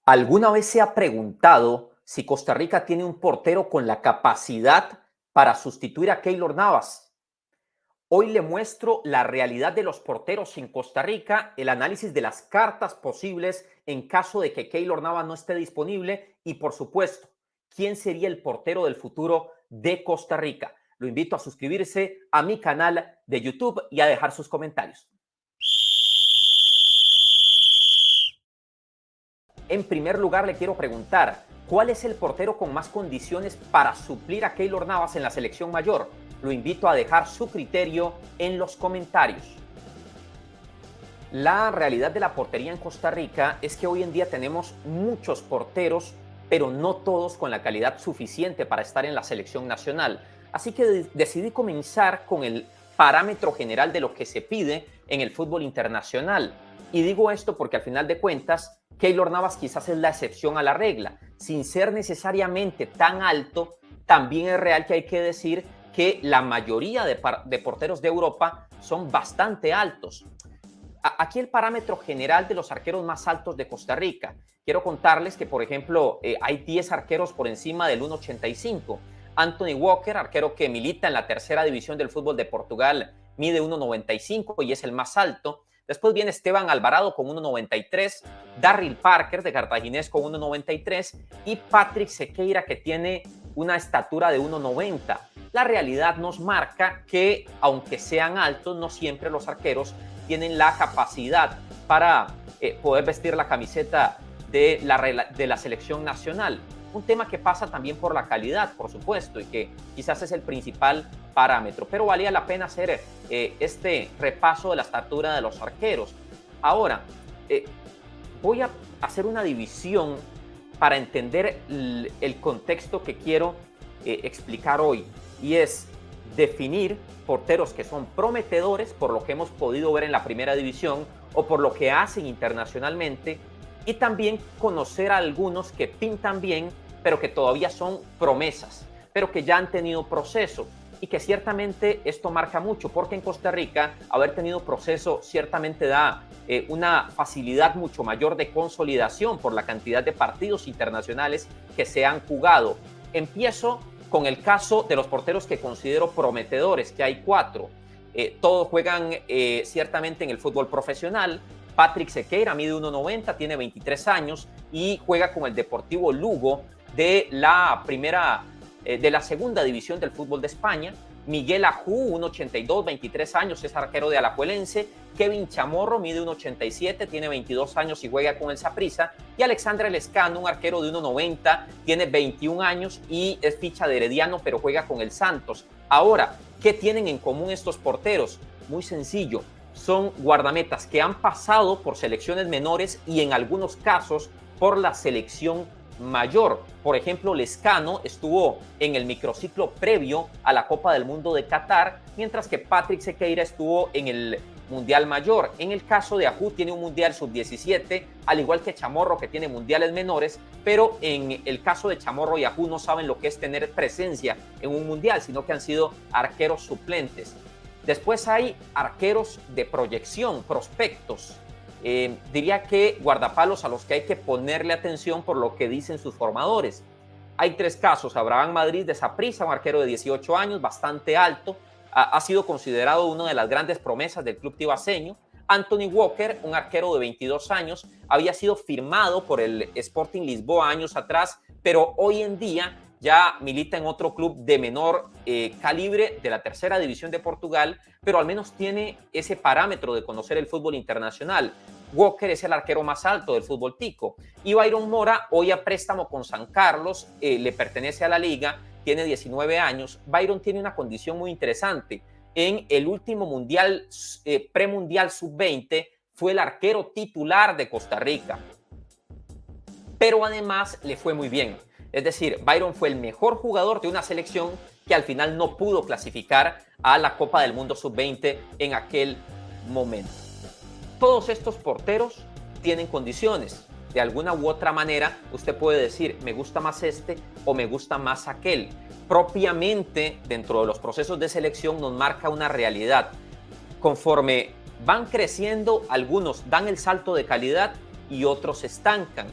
¿Alguna vez se ha preguntado si Costa Rica tiene un portero con la capacidad para sustituir a Keylor Navas? Hoy le muestro la realidad de los porteros en Costa Rica, el análisis de las cartas posibles en caso de que Keylor Navas no esté disponible y, por supuesto, quién sería el portero del futuro de Costa Rica. Lo invito a suscribirse a mi canal de YouTube y a dejar sus comentarios. En primer lugar, le quiero preguntar, ¿cuál es el portero con más condiciones para suplir a Keylor Navas en la selección mayor? Lo invito a dejar su criterio en los comentarios. La realidad de la portería en Costa Rica es que hoy en día tenemos muchos porteros, pero no todos con la calidad suficiente para estar en la selección nacional. Así que decidí comenzar con el parámetro general de lo que se pide en el fútbol internacional. Y digo esto porque al final de cuentas, Keylor Navas quizás es la excepción a la regla. Sin ser necesariamente tan alto, también es real que hay que decir que la mayoría de porteros de Europa son bastante altos. Aquí el parámetro general de los arqueros más altos de Costa Rica. Quiero contarles que, por ejemplo, hay 10 arqueros por encima del 1,85. Anthony Walker, arquero que milita en la tercera división del fútbol de Portugal, mide 1,95 y es el más alto. Después viene Esteban Alvarado con 1,93, Darryl Parker de Cartaginés con 1,93 y Patrick Sequeira, que tiene una estatura de 1,90. La realidad nos marca que, aunque sean altos, no siempre los arqueros tienen la capacidad para poder vestir la camiseta de la selección nacional. Un tema que pasa también por la calidad, por supuesto, y que quizás es el principal parámetro, pero valía la pena hacer este repaso de la estatura de los arqueros. Ahora, voy a hacer una división para entender el contexto que quiero explicar hoy, y es definir porteros que son prometedores por lo que hemos podido ver en la primera división o por lo que hacen internacionalmente, y también conocer a algunos que pintan bien, pero que todavía son promesas, pero que ya han tenido proceso, y que ciertamente esto marca mucho, porque en Costa Rica haber tenido proceso ciertamente da una facilidad mucho mayor de consolidación por la cantidad de partidos internacionales que se han jugado. Empiezo con el caso de los porteros que considero prometedores, que hay 4. Todos juegan ciertamente en el fútbol profesional. Patrick Sequeira mide 1,90, tiene 23 años y juega con el Deportivo Lugo de la segunda división del fútbol de España. Miguel Ajú, 1,82, 23 años, es arquero de Alajuelense. Kevin Chamorro mide 1,87, tiene 22 años y juega con el Saprissa. Y Alexandre Lescano, un arquero de 1,90, tiene 21 años y es ficha de Herediano, pero juega con el Santos. Ahora, ¿qué tienen en común estos porteros? Muy sencillo, son guardametas que han pasado por selecciones menores y en algunos casos por la selección mayor. Por ejemplo, Lescano estuvo en el microciclo previo a la Copa del Mundo de Qatar, mientras que Patrick Sequeira estuvo en el Mundial Mayor. En el caso de Ajú tiene un Mundial Sub-17, al igual que Chamorro, que tiene mundiales menores, pero en el caso de Chamorro y Ajú no saben lo que es tener presencia en un mundial, sino que han sido arqueros suplentes. Después hay arqueros de proyección, prospectos. Diría que guardapalos a los que hay que ponerle atención por lo que dicen sus formadores. Hay 3 casos. Abraham Madrid de Saprissa, un arquero de 18 años, bastante alto, ha sido considerado una de las grandes promesas del club tibaseño. Anthony Walker, un arquero de 22 años, había sido firmado por el Sporting Lisboa años atrás, pero hoy en día ya milita en otro club de menor calibre de la tercera división de Portugal, pero al menos tiene ese parámetro de conocer el fútbol internacional. Walker es el arquero más alto del fútbol tico. Y Byron Mora, hoy a préstamo con San Carlos, le pertenece a la liga, tiene 19 años. Byron tiene una condición muy interesante. En el último mundial, premundial sub-20, fue el arquero titular de Costa Rica. Pero además le fue muy bien. Es decir, Byron fue el mejor jugador de una selección que al final no pudo clasificar a la Copa del Mundo Sub-20 en aquel momento. Todos estos porteros tienen condiciones. De alguna u otra manera, usted puede decir, me gusta más este o me gusta más aquel. Propiamente, dentro de los procesos de selección, nos marca una realidad. Conforme van creciendo, algunos dan el salto de calidad y otros se estancan.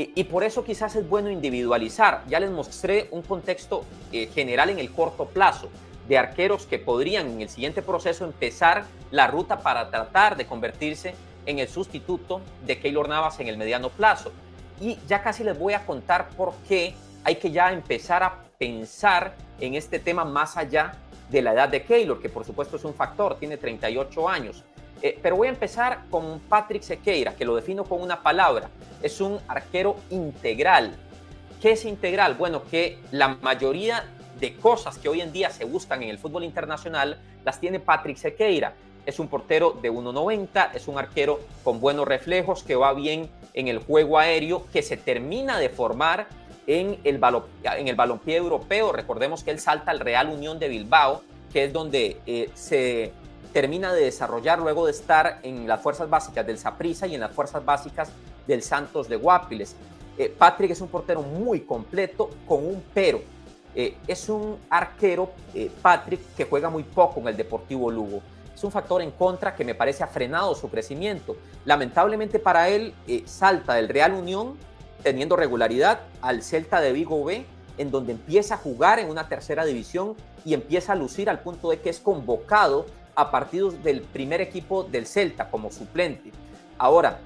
Y por eso quizás es bueno individualizar. Ya les mostré un contexto general en el corto plazo de arqueros que podrían en el siguiente proceso empezar la ruta para tratar de convertirse en el sustituto de Keylor Navas en el mediano plazo. Y ya casi les voy a contar por qué hay que ya empezar a pensar en este tema más allá de la edad de Keylor, que por supuesto es un factor, tiene 38 años. Pero voy a empezar con Patrick Sequeira, que lo defino con una palabra. Es un arquero integral. ¿Qué es integral? Bueno, que la mayoría de cosas que hoy en día se buscan en el fútbol internacional las tiene Patrick Sequeira. Es un portero de 1.90, es un arquero con buenos reflejos, que va bien en el juego aéreo, que se termina de formar en el balompié europeo. Recordemos que él salta al Real Unión de Bilbao, que es donde se termina de desarrollar luego de estar en las fuerzas básicas del Saprissa y en las fuerzas básicas del Santos de Guápiles. Patrick es un portero muy completo, con un pero. Es un arquero, Patrick, que juega muy poco en el Deportivo Lugo. Es un factor en contra que me parece ha frenado su crecimiento. Lamentablemente para él, salta del Real Unión teniendo regularidad al Celta de Vigo B, en donde empieza a jugar en una tercera división y empieza a lucir al punto de que es convocado a partidos del primer equipo del Celta como suplente. Ahora,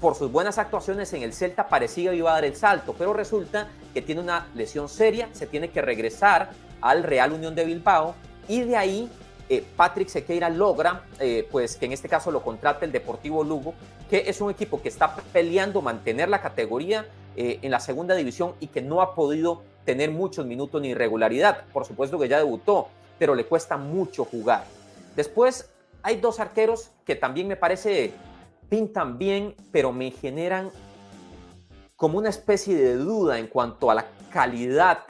por sus buenas actuaciones en el Celta parecía que iba a dar el salto, pero resulta que tiene una lesión seria, se tiene que regresar al Real Unión de Bilbao y de ahí Patrick Sequeira logra, pues que en este caso lo contrate el Deportivo Lugo, que es un equipo que está peleando mantener la categoría en la segunda división y que no ha podido tener muchos minutos ni regularidad. Por supuesto que ya debutó, pero le cuesta mucho jugar. Después hay dos arqueros que también me parece pintan bien, pero me generan como una especie de duda en cuanto a la calidad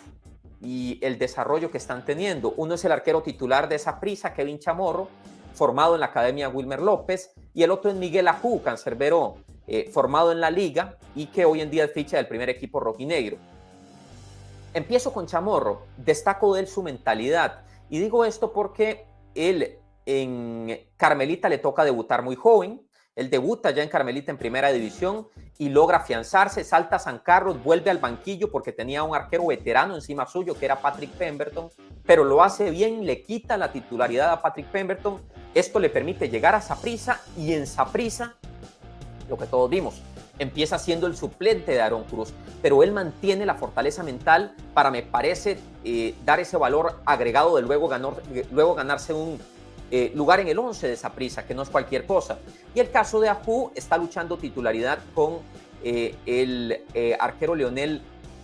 y el desarrollo que están teniendo. Uno es el arquero titular de Saprissa, Kevin Chamorro, formado en la Academia Wilmer López, y el otro es Miguel Ajú, cancerbero, formado en la Liga y que hoy en día es ficha del primer equipo rojinegro. Empiezo con Chamorro, destaco de él su mentalidad, y digo esto porque él en Carmelita le toca debutar muy joven. Él debuta ya en Carmelita en primera división y logra afianzarse, salta a San Carlos, vuelve al banquillo porque tenía un arquero veterano encima suyo que era Patrick Pemberton, pero lo hace bien, le quita la titularidad a Patrick Pemberton. Esto le permite llegar a Saprissa y en Saprissa, lo que todos vimos, empieza siendo el suplente de Aaron Cruz, pero él mantiene la fortaleza mental para, me parece, dar ese valor agregado de luego ganarse un lugar en el 11 de Saprissa, que no es cualquier cosa. Y el caso de Ajú está luchando titularidad con el arquero Leonel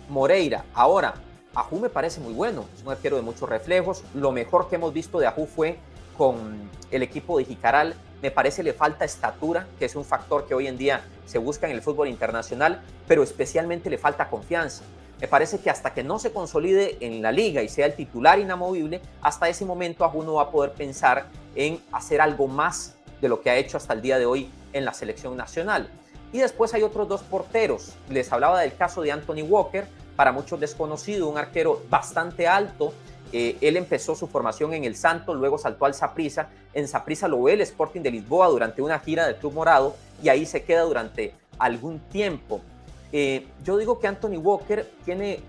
Moreira. Ahora, Ajú me parece muy bueno, es un arquero de muchos reflejos. Lo mejor que hemos visto de Ajú fue con el equipo de Jicaral. Me parece le falta estatura, que es un factor que hoy en día se busca en el fútbol internacional, pero especialmente le falta confianza. Me parece que hasta que no se consolide en la liga y sea el titular inamovible, hasta ese momento Ajú no va a poder pensar en hacer algo más de lo que ha hecho hasta el día de hoy en la selección nacional. Y después hay otros dos porteros. Les hablaba del caso de Anthony Walker, para muchos desconocido, un arquero bastante alto. Él empezó su formación en el Santos, luego saltó al Saprissa. En Saprissa lo ve el Sporting de Lisboa durante una gira del Club Morado y ahí se queda durante algún tiempo. Yo digo que Anthony Walker tiene,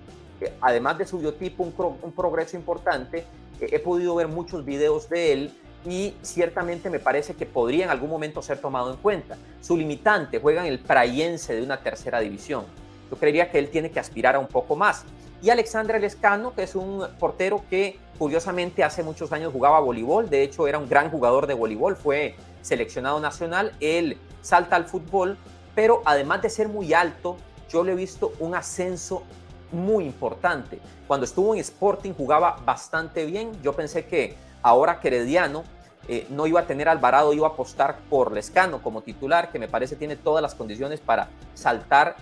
además de su biotipo, un progreso importante. He podido ver muchos videos de él y ciertamente me parece que podría en algún momento ser tomado en cuenta. Su limitante, juega en el Praiense de una tercera división. Yo creería que él tiene que aspirar a un poco más. Y Alexandre Lescano, que es un portero que curiosamente hace muchos años jugaba voleibol, de hecho era un gran jugador de voleibol, fue seleccionado nacional, él salta al fútbol, pero además de ser muy alto, yo le he visto un ascenso muy importante. Cuando estuvo en Sporting jugaba bastante bien. Yo pensé que ahora que Herediano no iba a tener a Alvarado, iba a apostar por Lescano como titular, que me parece tiene todas las condiciones para saltar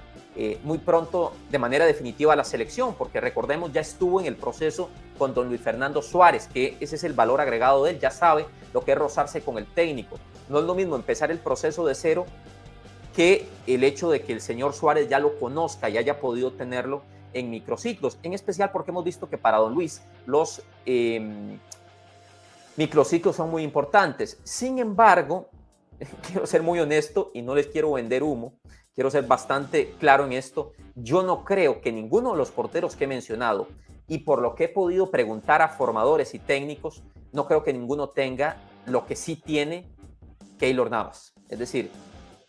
muy pronto de manera definitiva a la selección, porque recordemos ya estuvo en el proceso con don Luis Fernando Suárez, que ese es el valor agregado de él, ya sabe lo que es rozarse con el técnico. No es lo mismo empezar el proceso de cero que el hecho de que el señor Suárez ya lo conozca y haya podido tenerlo en microciclos, en especial porque hemos visto que para don Luis los microciclos son muy importantes. Sin embargo, quiero ser muy honesto y no les quiero vender humo, quiero ser bastante claro en esto, yo no creo que ninguno de los porteros que he mencionado, y por lo que he podido preguntar a formadores y técnicos, no creo que ninguno tenga lo que sí tiene Keylor Navas. Es decir,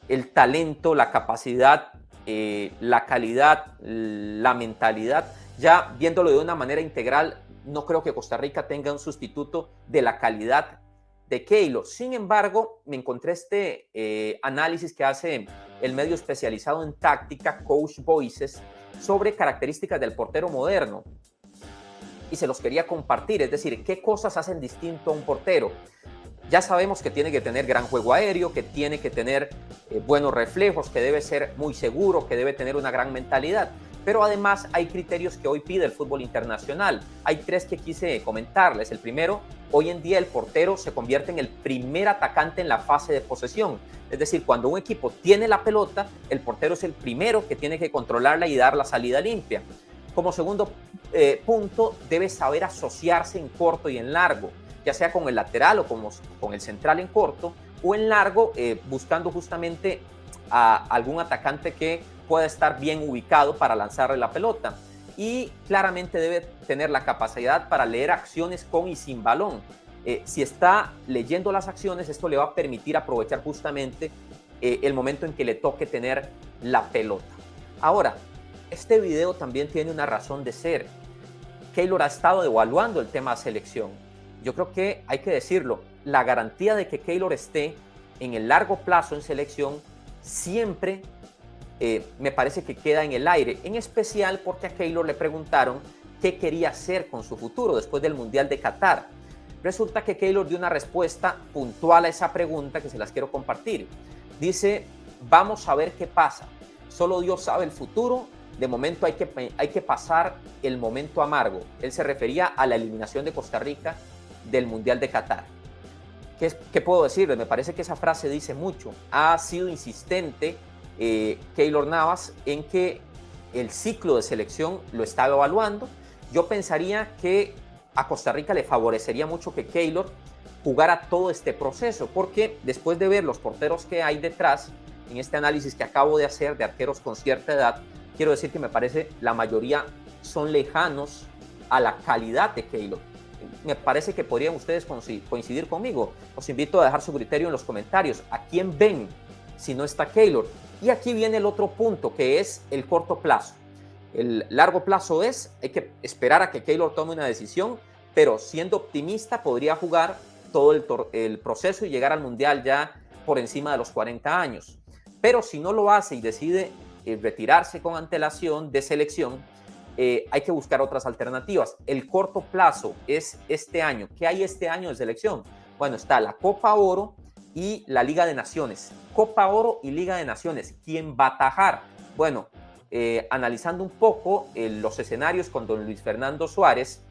el talento, la capacidad, la calidad, la mentalidad. Ya viéndolo de una manera integral, no creo que Costa Rica tenga un sustituto de la calidad de Keylor. Sin embargo, me encontré este análisis que hace el medio especializado en táctica, Coach Voices, sobre características del portero moderno. Y se los quería compartir, es decir, qué cosas hacen distinto a un portero. Ya sabemos que tiene que tener gran juego aéreo, que tiene que tener buenos reflejos, que debe ser muy seguro, que debe tener una gran mentalidad. Pero además hay criterios que hoy pide el fútbol internacional. Hay 3 que quise comentarles. El primero, hoy en día el portero se convierte en el primer atacante en la fase de posesión. Es decir, cuando un equipo tiene la pelota, el portero es el primero que tiene que controlarla y dar la salida limpia. Como segundo punto, debe saber asociarse en corto y en largo, ya sea con el lateral o con el central en corto, o en largo, buscando justamente a algún atacante que pueda estar bien ubicado para lanzarle la pelota. Y claramente debe tener la capacidad para leer acciones con y sin balón. Si está leyendo las acciones, esto le va a permitir aprovechar justamente el momento en que le toque tener la pelota. Ahora, este video también tiene una razón de ser. Keylor ha estado evaluando el tema de selección. Yo creo que hay que decirlo, la garantía de que Keylor esté en el largo plazo en selección siempre me parece que queda en el aire, en especial porque a Keylor le preguntaron qué quería hacer con su futuro después del Mundial de Qatar. Resulta que Keylor dio una respuesta puntual a esa pregunta que se las quiero compartir. Dice, vamos a ver qué pasa, solo Dios sabe el futuro, de momento hay que pasar el momento amargo. Él se refería a la eliminación de Costa Rica del Mundial de Qatar. ¿Qué puedo decirles? Me parece que esa frase dice mucho. Ha sido insistente Keylor Navas en que el ciclo de selección lo estaba evaluando. Yo pensaría que a Costa Rica le favorecería mucho que Keylor jugara todo este proceso, porque después de ver los porteros que hay detrás, en este análisis que acabo de hacer de arqueros con cierta edad, quiero decir que me parece la mayoría son lejanos a la calidad de Keylor. Me parece que podrían ustedes coincidir conmigo. Os invito a dejar su criterio en los comentarios. ¿A quién ven si no está Keylor? Y aquí viene el otro punto, que es el corto plazo. El largo plazo hay que esperar a que Keylor tome una decisión, pero siendo optimista podría jugar todo el proceso y llegar al Mundial ya por encima de los 40 años. Pero si no lo hace y decide retirarse con antelación de selección, hay que buscar otras alternativas. El corto plazo es este año. ¿Qué hay este año de selección? Bueno, está la Copa Oro y la Liga de Naciones. Copa Oro y Liga de Naciones. ¿Quién va a atajar? Bueno, analizando un poco los escenarios con don Luis Fernando Suárez,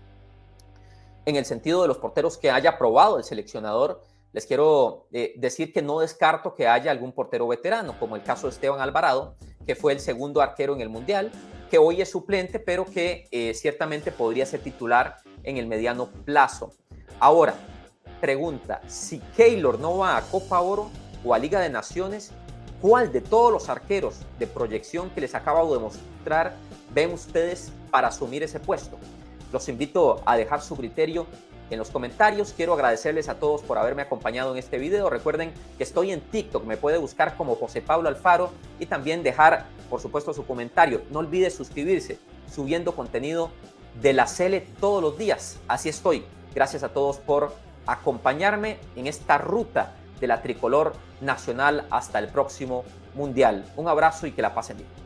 en el sentido de los porteros que haya probado el seleccionador, les quiero decir que no descarto que haya algún portero veterano, como el caso de Esteban Alvarado, que fue el segundo arquero en el Mundial, que hoy es suplente, pero que ciertamente podría ser titular en el mediano plazo. Ahora, pregunta, si Keylor no va a Copa Oro o a Liga de Naciones, ¿cuál de todos los arqueros de proyección que les acabo de mostrar ven ustedes para asumir ese puesto? Los invito a dejar su criterio en los comentarios. Quiero agradecerles a todos por haberme acompañado en este video. Recuerden que estoy en TikTok, me puede buscar como José Pablo Alfaro y también dejar, por supuesto, su comentario. No olvide suscribirse, subiendo contenido de la Sele todos los días. Así estoy. Gracias a todos por acompañarme en esta ruta de la tricolor nacional hasta el próximo Mundial. Un abrazo y que la pasen bien.